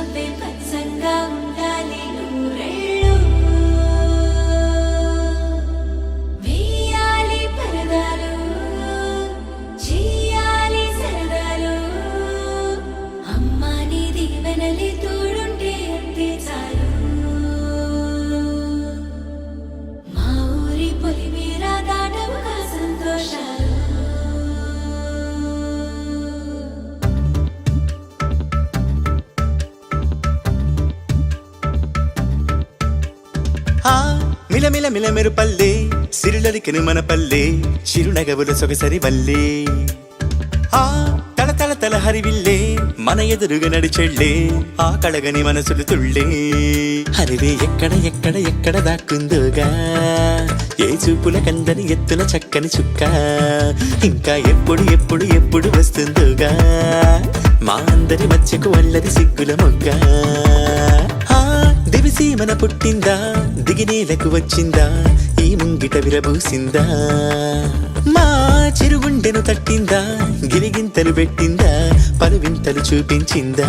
నవ్వే పచ్చంగా ఉండాలి నూరెళ్ళు వేయాలి పరదాలు చేయాలి సరదాలు అమ్మా నీ దీవెనలే తోడుంటే అంతే చాలు మా ఊరి పొలిమేర దాటవుగా సంతోషాలు మిలమిల మిలమెరు పల్లె సిరులలికెను మన పల్లె చిరునగవుల సొగసరి వల్లే తల తల తల హరివిల్లే మన ఎదురుగా నడిచెళ్ళే ఆ కళగని మనసులు తుళ్ళే హరివే ఎక్కడ ఎక్కడ ఎక్కడ దాక్కుందోగా ఏ చూపుల కందని ఎత్తుల చక్కని చుక్క ఇంకా ఎప్పుడు ఎప్పుడు ఎప్పుడు వస్తుందోగా మా అందరి మధ్యకు వల్లది సిగ్గుల మొగ్గ దివిసి మన పుట్టిందా దిగినేలకు వచ్చిందా ఈ ముంగిట విరబూసిందా మా చిరుగుండెను తట్టిందా గిరిగింతలు పెట్టిందా పలువింతలు చూపించిందా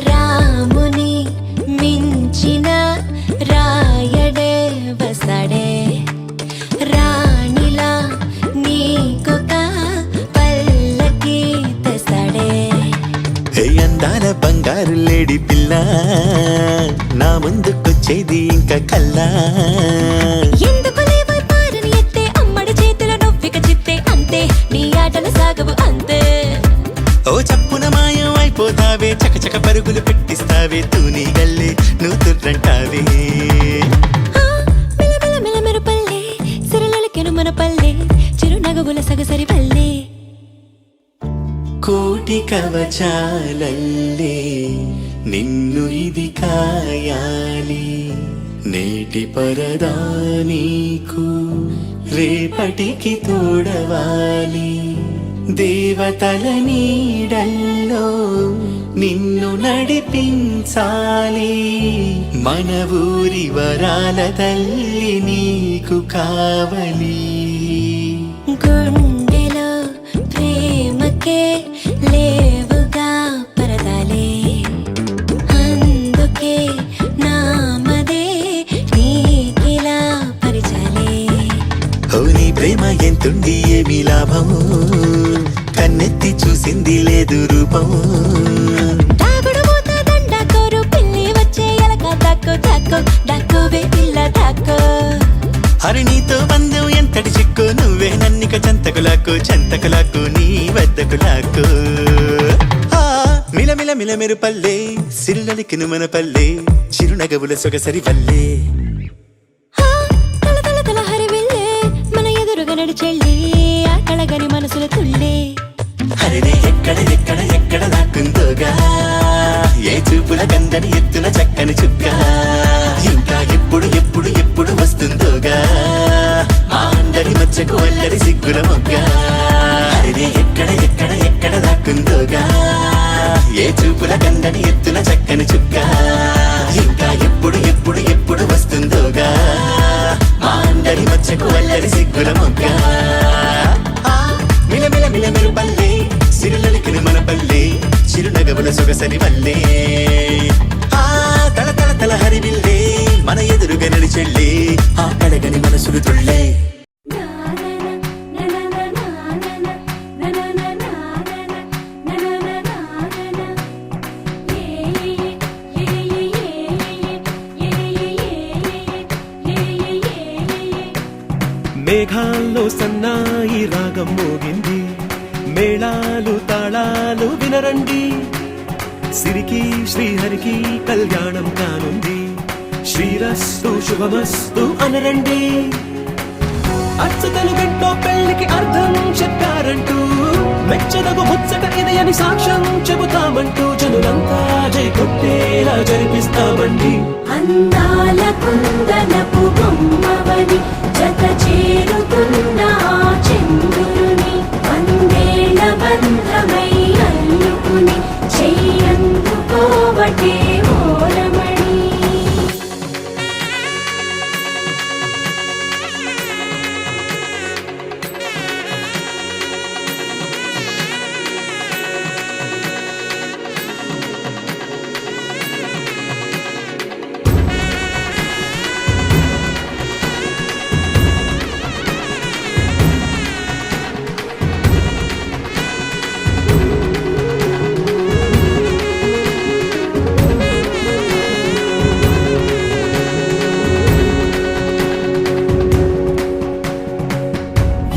రాముని మించిన రాయడే వసడే రాణిలా నీకొక పల్లకి తెసడే అందాల బంగారు లేడి పిల్ల నా ముందుకొచ్చేది ఇంకా కల్లా ఎందుకు లేవో పారని ఎత్తే అమ్మడి చేతుల నొవ్విక చిత్తే అంతే నీ ఆటలు సాగవు అంతే ఓ చప్పున మాయం అయిపోతావే చకచక పరుగులు పెట్టిస్తావే తూని గల్లే నువ్వు తుర్రంటావే మిలమిల మిలమెరు పల్లె సిరలకెను మన పల్లె చిరునగవుల సగసరి పల్లె కోటి కవచాలల్లే నిన్ను ఇది కాయాలి నేటి పరదా నీకు రేపటికి తోడవాలి దేవతల నీడల్లో నిన్ను నడిపించాలి మన ఊరి వరాల తల్లి నీకు కావలి గుండెలో ప్రేమకే లేవుగా పరదాలే అందుకే నామదే నీకిలా పరిచాలే ఓ నీ ప్రేమ ఎంతుండి ఏమి లాభము కన్నెత్తి చూసింది లేదు రూపము దాగుడు మూత దండాకోరు పిల్లి వచ్చే ఎలక దాక్కో దాక్కో దాక్కోవే పిల్ల దాక్కో హరి నీతో బంధం ఎంతటి చిక్కు నువ్వే నన్నిక చెంతకులాకు నీ వద్దకులాకు మిలమిల మిలమెరు పల్లె సిరులలికెను మన పల్లె చిరునగవుల సొగసరి వల్లే తల తల తల హరివిల్లే మన ఎదురుగా నడిచెళ్ళి ఆ కళగని మనసుల తుళ్ళే హరివే ఎక్కడ ఎక్కడ ఎక్కడ దాక్కుందోగా ఏ చూపుల కందని ఎత్తుల చక్కని చుక్క ఇంకా ఎప్పుడు ఎప్పుడు ఎప్పుడు వస్తుందోగా మా అందరి మధ్యకు వల్లరి సిగ్గుల మొగ్గ హరివే ఎక్కడ ఎక్కడ ఎక్కడ దాక్కుందోగా ఏ చూపుల కందని ఎత్తుల చక్కని చుక్క ఇంకా ఎప్పుడు ఎప్పుడు ఎప్పుడు వస్తుందోగా మా అందరి మధ్యకు వల్లరి సిగ్గుల మొగ్గ మిలమిల మిలమెరు పల్లె సిరులలికెను మన పల్లె చిరునగవుల సొగసరి వల్లే తల తల తల హరివిల్లే మన ఎదురుగా నడిచెళ్ళే ఆ కడగని మనసులు తుళ్ళే మేఘాల్లో సన్నాయి రాగం మోగింది మేళాలు తాళాలు వినరండి సిరికి శ్రీహరికి కళ్యాణం కానుంది శ్రీరస్తు శుభమస్తు అనరండి అచ్చతలు గంటో పెళ్లికి అర్థం చెప్పారంటూ మెచ్చదగు ముచ్చట ఇది అని సాక్ష్యం చెబుతామంటూ జనులంతా జై కొట్టేలా జరిపిస్తామండి. అందాల కుందనపు బొమ్మవని జత చేరుతున్న ఆ చంద్రుని వందేళ్ల బంధమై అల్లుకుని చెయ్యందుకోవటే ఓరమణి.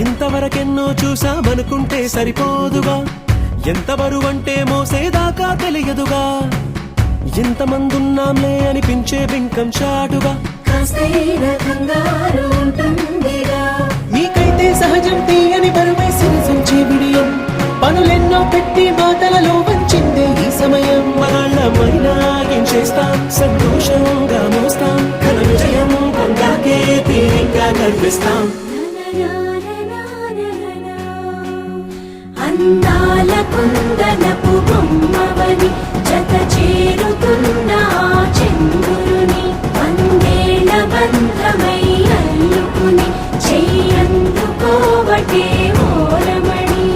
ఇంతవరకెన్నో చూసామనుకుంటే సరిపోదుగా, ఎంత బరువంటే మోసేదాకా తెలియదుగా. ఇంతమందున్నాంలే అనిపించే బింకం చాటుగా కాస్తైన కంగారు ఉంటుందిగా. మీకైతే సహజం తీయని బరువే సిరిసంచే విడియం, పనులెన్నో పెట్టి మాటలలో వంచిందే ఈ సమయం. మగాళ్ళమైనా ఏం చేస్తాం, సంతోషంగా మోస్తాం, ఘన విజయం పొందాకే తీరిగ్గా కనిపిస్తాం. అందాల కుందనపు బొమ్మవని జత చేరుతున్న ఆ చంద్రుని వందేళ్ల బంధమై అల్లుకుని చెయ్యందుకోవటే ఓరమణి.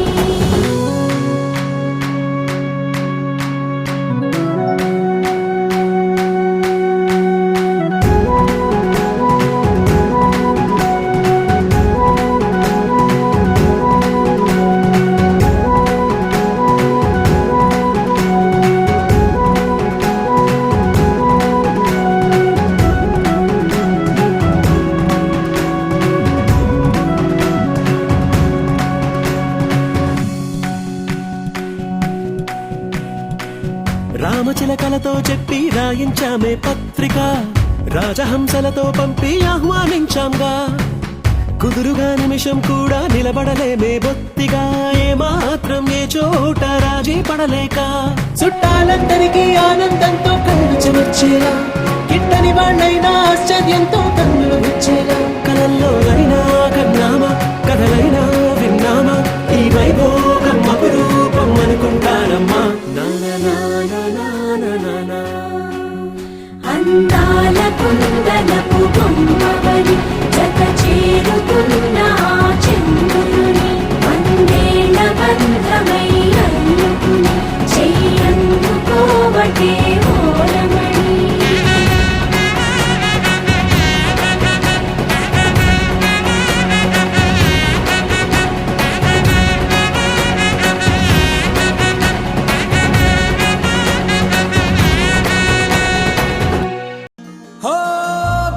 రామచిలకలతో చెప్పి రాయించామే పత్రిక, రాజహంసలతో పంపి ఆహ్వానించాంగా. కుదురుగా నిమిషం కూడా నిలబడలేమే బొత్తిగా, ఏమాత్రం ఏ చోట రాజీ పడలేక. చుట్టాలందరికీ ఆనందంతో కన్ను చెమర్చేలా, గిట్టని వాళ్ళైనా ఆశ్చర్యంతో కన్నులు విచ్చేలా. కలల్లోనైనా కన్నామా, కథలైనా విన్నామా, ఈ వైభోగం అపురూపం అనుకుంటారమ్మా. అందాల కుందనపు బొమ్మవని జత చేరుతున్న ఆ చంద్రుని వందేళ్ల బంధమై అల్లుకుని చెయ్యందుకోవటే ఓరమణి. హో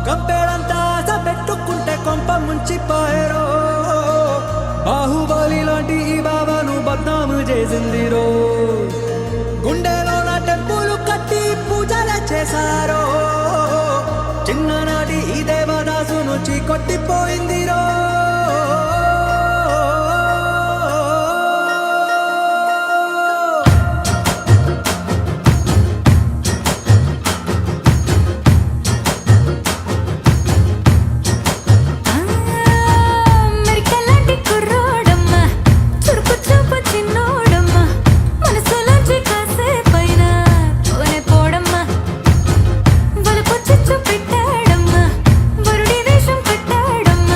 కంపేడంతా పెట్టుకుంటే కొంప ముంచిపోయారో, బాహుబలి లాంటి ఈ బాబాను బద్నాము చేసిందిరో. గుండెలో నా టెంపులు కట్టి పూజలు చేశారో, చిన్ననాటి ఈ దేవదాసును చీకొట్టిపోయిందిరో. మెరికలాంటి కుర్రోడమ్మ, చురుకు చూపు చిన్నోడమ్మ, మనసులోంచి కాసేపైన పోనే పోడమ్మ. వలుపు చిచ్చు పెట్టాడమ్మ, వరుడి వేషం కట్టాడమ్మ,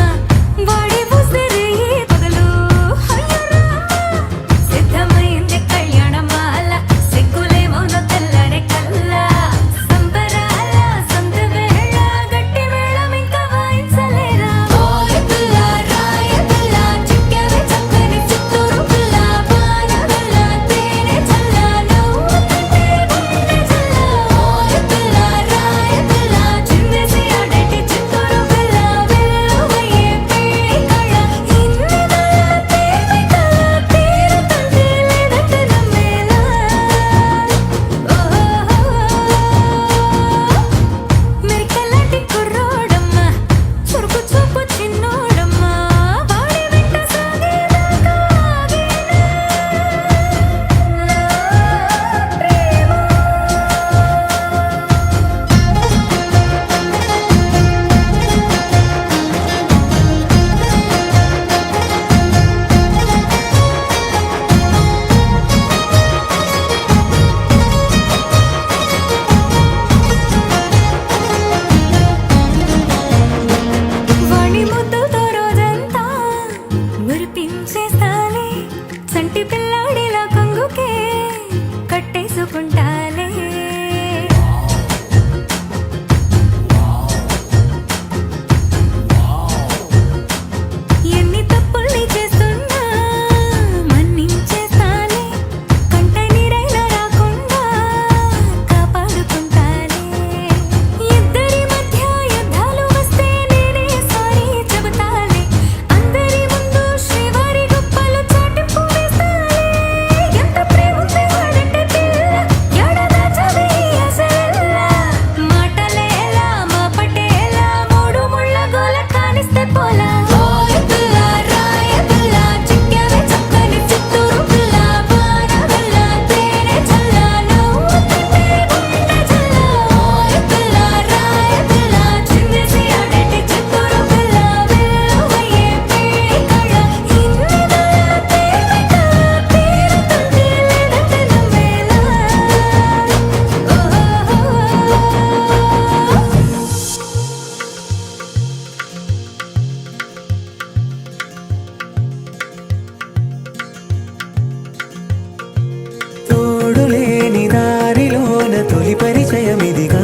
పరిచయమిదిగా